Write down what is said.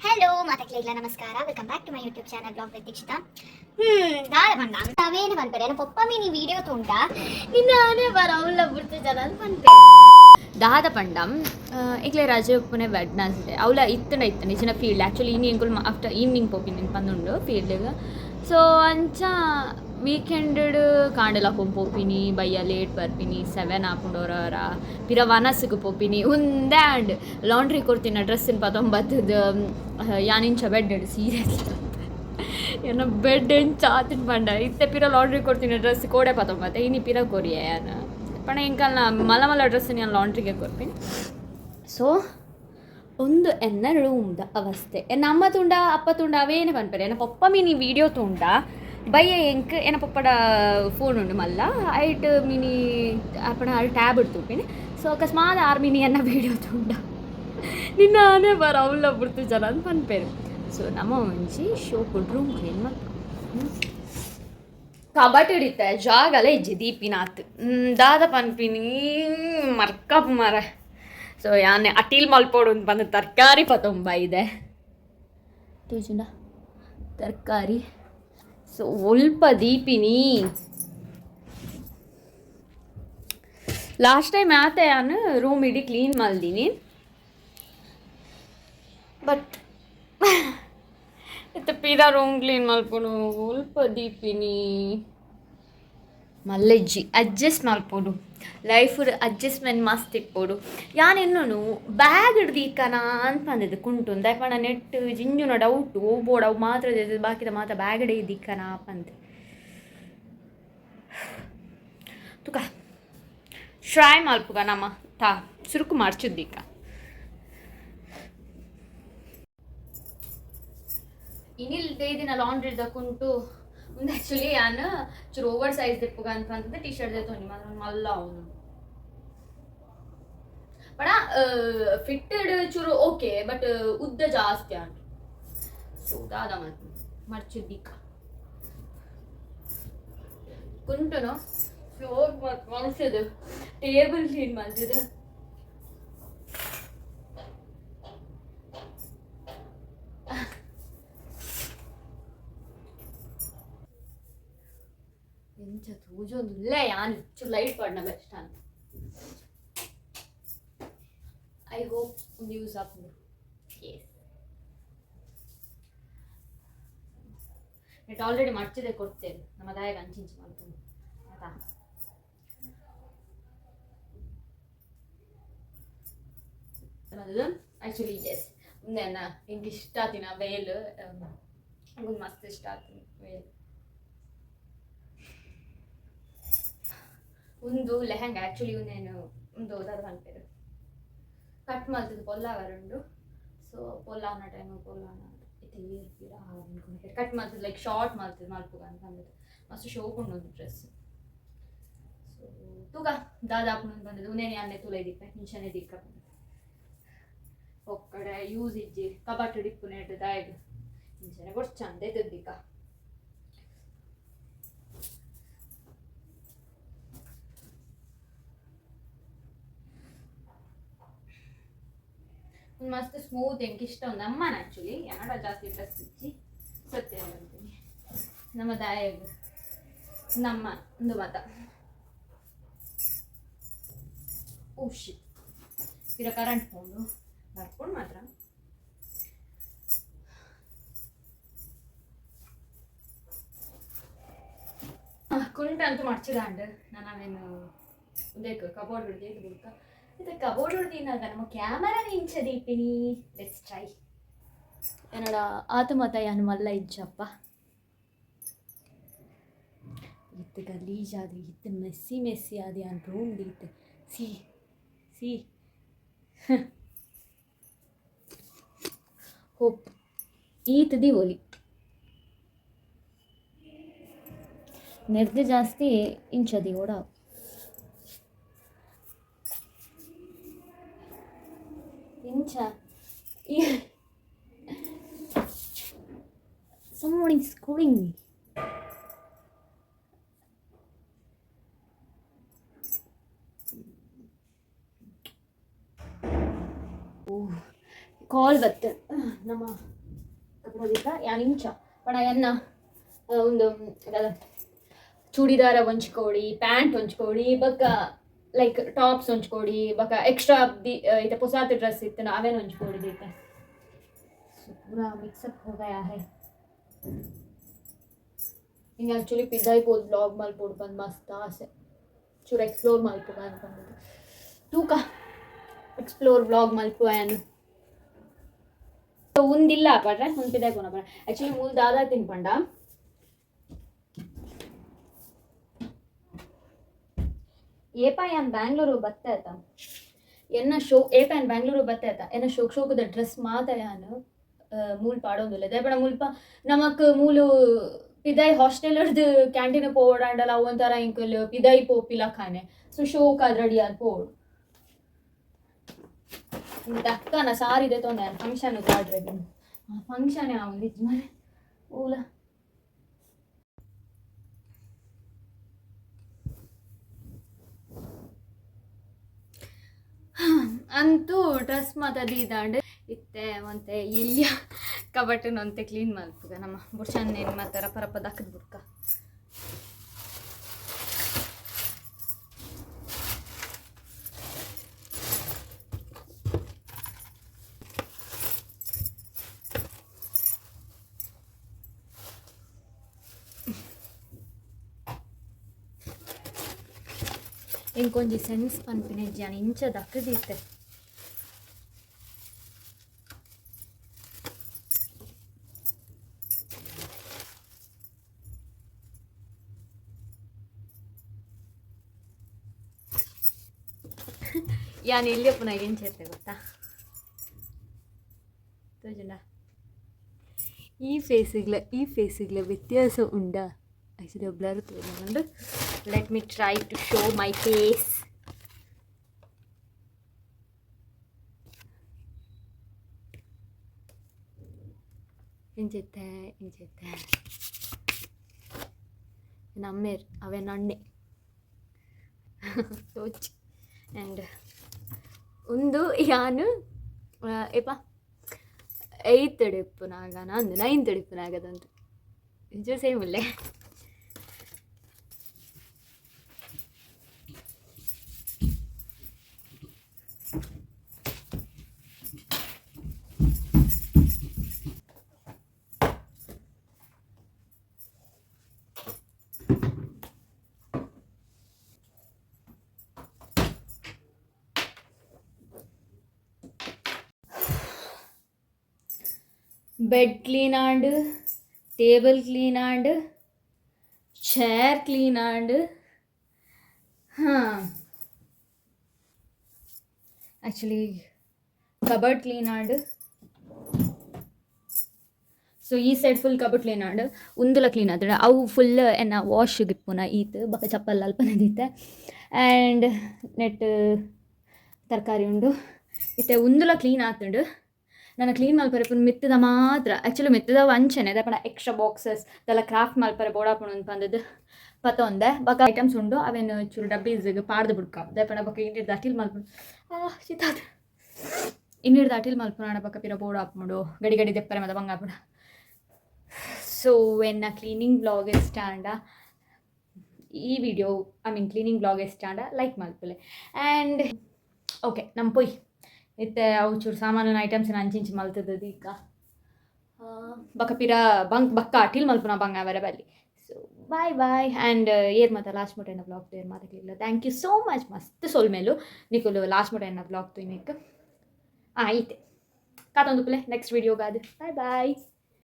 hello ಮಾತಕ್ಲಿಗ್ಲ ನಮಸ್ಕಾರ welcome back to my YouTube channel blog with Dikshita ದಾದ ಪಂಡ ಅವೇನು ಪನ್ಪೇರೆ ನಾನು ಪೊಪ್ಪ ಮೀನಿ ವೀಡಿಯೋ ತೂಂಡ ನಿನ್ನೆ ಬರವುಲ್ಲ ಬಿಡ್ತು ಜನ ಪನ್ಪೇರೆ ದಾದ ಪಂಡಂ ಇಕ್ಲೆ ರಜೆ ಉಪ್ಪುನೆ ವೆಡ್ನಸ್ಡೆ ಅವಳ ಇತ್ತಂಡ ಇಚ್ಚಿನ field actually evening after evening ಪೋಪಿನಿ ಪಂದುಂಡು ಫೀಲ್ಡ್ಗೆ ಸೊ ಅಂಚ ವೀಕೆಂಡ್ ಕಾಂಡಲ ಪೋಪಿನಿ ಬಯ್ಯ ಲೇಟ್ ಬರ್ಪಿನಿ 7 ಆಪುಂಡೋರ ಪಿರ ವನಸ್ಗೆ ಪೋಪಿನಿ ಉಂದೆ ಆ್ಯಂಡ್ ಲಾಂಡ್ರಿ ಕೊಡ್ತೀನಿ ಡ್ರೆಸ್ಸಿನ ಪತ್ತೊಂಬತ್ತದು ಯಾನಿಂಚ ಬೆಡ್ ಸೀರಿಯಸ್ ಏನ ಬೆಡ್ ಎಂಚ ಆತಿನ ಪಂಡ ಇತ್ತೆ ಪಿರ ಲಾಂಡ್ರಿ ಕೊಡ್ತೀನಿ ಡ್ರೆಸ್ ಕೋಡೆ ಪತ್ತೊಂಬತ್ತೆ ಇನಿ ಪಿರ ಕೊರಿಯೆ ಯಾನ ಪಣ ಎಂಕಲ್ನ ಮಲ ಡ್ರೆಸ್ ನಾನು ಲಾಂಡ್ರಿಗೆ ಕೊಡ್ತೀನಿ ಸೊ ಒಂದು ಎನ್ನ ರೂಮ್ದ ಅವಸ್ಥೆ ನಮ್ಮ ತುಂಡ ಅಪ್ಪ ತುಂಡ ಅವೇನು ಪನ್ಪರೆ ಎನ್ನ ಪಪ್ಪ ಮೀನಿ ವೀಡಿಯೋ ತುಂಡ ಬಯ್ಯ ಎಂಕ್ ಎನ್ನ ಪಪ್ಪಡ ಫೋನ್ ಉಂಡು ಮಲ್ಲ ಐಟ್ ಮಿನಿ ಅಪ್ಪಣ ಟ್ಯಾಬ್ ಇಡ್ತುಪಿನಿ ಸೊ ಅಕಸ್ಮಾತ್ ಆರು ಮಿನಿ ಎನ್ನ ವೀಡಿಯೋ ತುಂಡ ನಿನ್ನೆ ಬರವುಲ್ಲ ಬಿಡ್ತು ಜನ ಅಂತ ಪನ್ಪೇರು ಸೊ ನಮ್ಮ ಒಂಜಿ ಶೋ ಕೊಡ್ ರೂಮ್ ಕ್ಲೀನ್ ಮಾಡ್ತು ಕಬಟ್ ಹಿಡಿತೆ ಜಾಗಲ್ಲ ಇಜ್ಜಿ ದೀಪಿನಾತ್ ದಾದ ಪನ್ಪಿನಿ ಮರ್ಕಪ್ ಮರ ಸೊ ಯಾನೆ ಅಟೀಲ್ ಮಲ್ಪೋಡು ಅಂತ ಬಂದು ತರಕಾರಿ ಪತೊಂಬ ಇದೆ ತೋಜುಂಡ ತರಕಾರಿ ಸೊ ಸ್ವಲ್ಪ ದೀಪಿನಿ ಲಾಸ್ಟ್ ಟೈಮ್ ಆತೆ ನಾನು ರೂಮ್ ಇಡೀ ಕ್ಲೀನ್ ಮಲ್ದೀನಿ ಬಟ್ ಇತ್ತು ಪೀರಾ ರೂಮ್ ಕ್ಲೀನ್ ಮಲ್ಪೋಡು ಸ್ವಲ್ಪ ದೀಪಿನಿ ಮಲ್ಲೆಜ್ಜಿ ಅಡ್ಜಸ್ಟ್ ಮಲ್ಪೋಡು ಲೈಫ್ ಅಡ್ಜಸ್ಟ್ಮೆಂಟ್ ಮಸ್ತ್ ಇಪ್ಪೋಡು ಯಾನೆನ್ನೋನು ಬ್ಯಾಗ್ ಹಿಡ್ದೀಕನಾ ಅಂತ ಬಂದಿದ್ದು ಕುಂಟು ದಯಪಣ ನೆಟ್ ಜಿಂಜುನ ಡೌಟು ಓಬೋಡು ಅವು ಮಾತ್ರ ಬಾಕಿದ ಮಾತ್ರ ಬ್ಯಾಗ್ ಹಿಡಿದೀಕನಾ ಅಂತೆ ತುಕ ಟ್ರೈ ಮಲ್ಪುಗ ನಮ್ಮ ತಾ ಸುರುಕು ಮಾಡ್ಚಿದ್ದೀಕ ಇನ್ನಿಲ್ ದಿನ ಲಾಂಡ್ರಿ ಕುಂಟು ಒಂದು ಆ್ಯಕ್ಚುಲಿ ನಾನು ಚೂರು ಓವರ್ ಸೈಜ್ ದಿಪ್ಪುಗ ಅಂತಂದ್ರೆ ಟಿ ಶರ್ಟ್ ತೊಂಡಿ ಮಲ್ಲ ಅವನು ಬಡ ಫಿಟ್ಟೆಡ್ ಚೂರು ಓಕೆ ಬಟ್ ಉದ್ದ ಜಾಸ್ತಿ ಆಂಟು ಸೊ ದಾದ ಮತ್ತು ಮರ್ಚಿದ್ದೀಕ ಕುಂಟುನು ಫ್ಲೋರ್ ಮಲ್ಸಿದು ಟೇಬಲ್ ಕ್ಲೀನ್ ಮಾಡ್ತಿದ್ದು ಎಂಚ ತೂಜೊಂದು ಇಲ್ಲೇ ಯಾನು ಚೂರು ಲೈಟ್ ಪಡ್ನ ಬೆಸ್ಟ್ ಅಂತ ಐ ಹೋಪ್ ಒಂದು ಯೂಸ್ ಆಗ್ತದೆ ಎಸ್ ನೆಟ್ ಆಲ್ರೆಡಿ ಮರ್ಚಿದೆ ಕೊಡ್ತೇನೆ ನಮ್ಮ ದಾಯಾಗ ಅಂಚಿಂಚು ಮಾಡ್ತೇನೆ ಆಯ್ತಾ ಆ್ಯಕ್ಚುಲಿ ಎಸ್ ಮುಂದೆ ಹಿಂಗೆ ಇಷ್ಟ ಆತಿನ ವೇಲ್ ಒಂದು ಮಸ್ತ್ ಇಷ್ಟ ಆತೀನಿ ವೇಲ್ ಒಂದು ಲೆಹಂಗಾ ಆ್ಯಕ್ಚುಲಿ ಒಂದೇನು ಒಂದು ಓದಾದ ಅನ್ಪೇರು ಕಟ್ ಮಾಡ್ತಿದ್ದು ಪೊಲ್ಲಾವರುಂಡು ಸೊ ಪೊಲ್ಲಾವನ ಟೈಮು ಪೊಲ್ಲಾವನ ಇದು ಏರ್ಪೀರ ಅನ್ಕೊಂಡ್ರೆ ಕಟ್ ಮಾಡ್ತಿದ್ದು ಲೈಕ್ ಶಾರ್ಟ್ ಮಾಡ್ತಿದ್ದು ಮಲ್ಪುಗ ಅಂತ ಅಂದಿದ್ದು ಮಸ್ತ್ ಶೋಕೊಂಡು ಒಂದು ಡ್ರೆಸ್ ಸೊ ತೂಕ ದಾದಾಪು ಬಂದಿದ್ದು ಉನೇನೆ ಅನ್ನೆ ತುಲ ಇದಿಕ್ಕ ಹಿಂಚನೆ ದಿಕ್ಕ ಒಕ್ಕಡೆ ಯೂಸ್ ಇಜ್ಜಿ ಕಬಾಟು ಡಿಪ್ಪು ನೆಟ್ಟು ದಾಯಿಗೆ ಹಿಂಚನೆ ಕೊಟ್ಟು ಚಂದ ಇದ್ದಿಕ್ಕ ಮಸ್ತ್ ಸ್ಮೂತ್ ಹೆಂಗೆ ಇಷ್ಟ ಒಂದು ಅಮ್ಮನ ಆ್ಯಕ್ಚುಲಿ ಯಾಡ ಜಾಸ್ತಿ ಡ್ರೆಸ್ ಇಚ್ಚಿ ಸತ್ಯ ಅಂತೀನಿ ನಮ್ಮ ದಾಯಾಗ ನಮ್ಮ ಒಂದು ಮತ ಓಶಿ ಇರೋ ಕರೆಂಟ್ ಫೋನು ಬರ್ಕೊಂಡು ಮಾತ್ರ ಕುಂಟ ಅಂತೂ ಮರ್ಚಿದಾಂಡ್ ನಾನು ಅವೇನು ಉದೇಕ ಕಬೋರ್ಡ್ ಹಿಡ್ದು ಬಿಡ್ಕ ಇದು ಕಬೋರ್ಡ್ ಹೊಡ್ದಿನಾಗ ನಮ್ಮ ಕ್ಯಾಮರಾ ಇಂಚದೀಪಿನಿ ಲೆಟ್ಸ್ ಟ್ರೈ ಏನಡ ಆತ ಮತ ಯಾನು ಮಲ್ಲ ಇಜ್ಜಪ್ಪ ಇತ್ತು ಗಲೀಜ್ ಆದ್ರಿ ಇತ್ತು ಮೆಸ್ಸಿ ಆದಿ ಯಾನ್ ರೂಮ್ ದೀತೆ ಸಿ ಹೋಪ್ ಈತದಿ ಒಲಿ ನೆರ್ದು ಜಾಸ್ತಿ ಇಂಚದಿ ಓಡ ಇಂಚ someone is calling me ಕಾಲ್ ಬತ್ತೆ ನಮ್ಮ ಯಾನ್ ಇಂಚ ಪಣ ಎನ್ನ ಒಂದು ಚೂಡಿದಾರ ಒಂಚ್ಕೊಡಿ ಪ್ಯಾಂಟ್ ಒಂಚ್ಕೊಡಿ ಬೊಕ್ಕ ಲೈಕ್ ಟಾಪ್ಸ್ ಒಂಚ್ಕೊಡಿ ಬೊಕ್ಕ ಎಕ್ಸ್ಟ್ರಾ ಇತ್ತೆ ಪೊಸಾತ್ ಡ್ರೆಸ್ ಇತ್ತು ಅವೇನು ಒಂಚ್ಕೊಡಿ ದೀತೆ पूरा मिक्सअप हो गया है ಹಿಂಗೆ ಆ್ಯಕ್ಚುಲಿ ಪಿದ್ದಾಯ್ಬೋದು ಬ್ಲಾಗ್ ಮಲ್ಪೋಡು ಬಂದು ಮಸ್ತ್ ಆಸೆ ಚೂರು ಎಕ್ಸ್ಪ್ಲೋರ್ ಮಲ್ಪುಗ ಅನ್ಕೊಂಡಿದ್ದು ತೂಕ ಎಕ್ಸ್ಪ್ಲೋರ್ ಬ್ಲಾಗ್ ಮಲ್ಪು ಏನು ಒಂದಿಲ್ಲ ಪಡ್ರೆ ಒಂದು ಪಿದ್ದಾಯ್ಕೋನ ಪಡ ಆ್ಯಕ್ಚುಲಿ ಮೂಲ ದಾದಾ ತಿನ್ಪಂಡ ಏಪ ಏನು ಬ್ಯಾಂಗ್ಳೂರು ಬತ್ತೆ ಆಯ್ತಾ ಎನ್ನ ಶೋ ಏಪ ಏನು ಬ್ಯಾಂಗ್ಳೂರು ಬತ್ತೆ ಆಯ್ತಾ ಎನ್ನ ಶೋಕದ ಡ್ರೆಸ್ ಮಾತ ಯಾನು ಮೂಲ್ ಪಾಡೋದಿಲ್ಲ ದೇಪಣ ಮುಲ್ಪ ನಮಕ್ ಮೂಲು ಪಿದಾಯಿ ಹಾಸ್ಟೆಲರ್ದು ಕ್ಯಾಂಟೀನ್ ಪೋಡಾಂಡಲ್ಲ ಒಂಥರ ಇಂಕಲ್ ಪಿದಾಯಿ ಪೋಪಿಲ್ಲ ಖಾನೆ ಸೊ ಶೋಕ್ ಅದ್ರಡಿ ಅಲ್ಲಿ ಪೋಡು ದಕ್ಕನ ಸಾರಿದೆ ತೊಂದೆ ಫಂಕ್ಷನ್ ಕಾಡ್ರೆ ಫಂಕ್ಷನ್ ಯಾವುದು ಮನೆ ಓಲ ಅಂತೂ ಡ್ರೆಸ್ ಮಾತದಿ ಇದಾಂಡ್ ಇತ್ತೆ ಮತ್ತೆ ಇಲ್ಲಿಯ ಕಬಟನ್ ಅಂತೆ ಕ್ಲೀನ್ ಮಲ್ಪುಗ ನಮ್ಮ ಬುಡ್ಸನ್ ಏನು ಮತ್ತೆ ರಪ ರಪ ದಕ್ಕದ ಬುಡ್ಕ ఇంకొంచెం సెన్స్ పనిపినది అని ఇంచ దక్కదీస్తే ಯಾನು ಇಲ್ಲಿಯಪ್ಪ ನಾನು ಏನು ಸೇರ್ತೆ ಗೊತ್ತಾ ತೋಜುಂಡ ಈ ಫೇಸಿಗ್ಲ ವ್ಯತ್ಯಾಸ ಉಂಡ ಆಕ್ಚುಲಿ ಬ್ಲರ್ ತೋಜುಂಡು let me try to show my face ಇಂಚೆತ್ತೆ ನಮ್ಮೇರ್ ಅವೇ ನಣ್ಣೆ ತೋಚ್ ಆ್ಯಂಡ್ ಒಂದು ಯಾನು ಏಪ 8th ಡಿಪ್ಪುನಾಗ ನಂದು 9th ಡಿಪ್ಪುನಾಗದಂತು ನಿಜ ಸೇಮ್ ಉಲ್ಲೆ bed clean and table clean and chair clean and actually cupboard clean and so ಈ side full cupboard clean and ಉಂದುಲ ಕ್ಲೀನ್ ಆದ್ರೆ ಅವು ಫುಲ್ ಎನ್ನ ವಾಶ್ ದಿಪ್ಪುನ ಈತ್ ಬಕ ಚಪ್ಪಲ್ ಅಲ್ಪನದಿತ್ತೆ ಆ್ಯಂಡ್ ನೆಟ್ ತರಕಾರಿ ಉಂಡು ಇತ್ತೆ ಉಂದುಲ ಕ್ಲೀನ್ ಆತುಂಡು ನಾನು ಕ್ಲೀನ್ ಮಲ್ಪರೆ ಪುನ್ ಮಿತ್ತದ ಮಾತ್ರ ಆ್ಯಕ್ಚುಲಿ ಮಿತ್ತದ ವಂಚನೆ ದಪ್ಪನ ಎಕ್ಸ್ಟ್ರಾ ಬಾಕ್ಸಸ್ ಅದೆಲ್ಲ ಕ್ರಾಫ್ಟ್ ಮಲ್ಪರೆ ಬೋಡಾಪುಣ ಅಂತ ಬಂದದ್ದು ಪತ್ತೊಂದೆ ಬಕ ಐಟಮ್ಸ್ ಉಂಡು ಅವೇನು ಚೂರು ಡಬ್ಬೀಸ್ಗೆ ಪಾಡ್ದು ಬಿಡ್ಕ ದಪ್ಪನ ಬಕ ಇನ್ನಿಡ್ದು ಅಟಿಲ್ ಮಲ್ಪು ಚಿತ್ತಾದ ಇನ್ನಿಡ್ದು ಅಟಿಲ್ ಮಲ್ಪುನಾಣ ಬಕ ಪಿರ ಬೋಡಾಪುಡು ಗಡಿ ಗಡಿ ದೆಪ್ಪರೆ ಮದ ಬಂಗಾಪುಡ ಸೊ ಎನ್ನ ಕ್ಲೀನಿಂಗ್ ಬ್ಲಾಗ್ ಸ್ಟ್ಯಾಂಡ ಈ ವಿಡಿಯೋ ಕ್ಲೀನಿಂಗ್ ಬ್ಲಾಗ್ ಸ್ಟ್ಯಾಂಡ ಲೈಕ್ ಮಲ್ಪಲೆ ಆ್ಯಂಡ್ ಓಕೆ ನಮ್ಮ ಪೊಯ್ ಇತ್ತೆ ಅವು ಚೂರು ಸಾಮಾನು ಐಟಮ್ಸ್ ಅಂಚಿಂಚು ಮಲ್ತದ್ದು ಈಗ ಬಕ ಪಿರ ಬಕ್ಕ ಅಟಿಲ್ ಮಲ್ಪುನ ಬಂಗ ಅವರ ಬಲ್ಲಿ ಸೊ ಬಾಯ್ ಆ್ಯಂಡ್ ಏರ್ ಮಾತ ಲಾಸ್ಟ್ ಮುಟೆನ ಬ್ಲಾಗ್ ಏರ್ ಮಾತಕ್ಲಿಲ್ಲ ಥ್ಯಾಂಕ್ ಯು ಸೋ ಮಚ್ ಮಸ್ತ್ ಸೋಲ್ಮೇಲು ನಿಕುಲು ಲಾಸ್ಟ್ ಮುಟೆನ ಬ್ಲಾಗ್ ತುಯ್ನಿಕ್ ಐತೆ ಕಾತೊಂದು ಪ್ಲೇ ನೆಕ್ಸ್ಟ್ ವಿಡಿಯೋಗಾದ ಬಾಯ್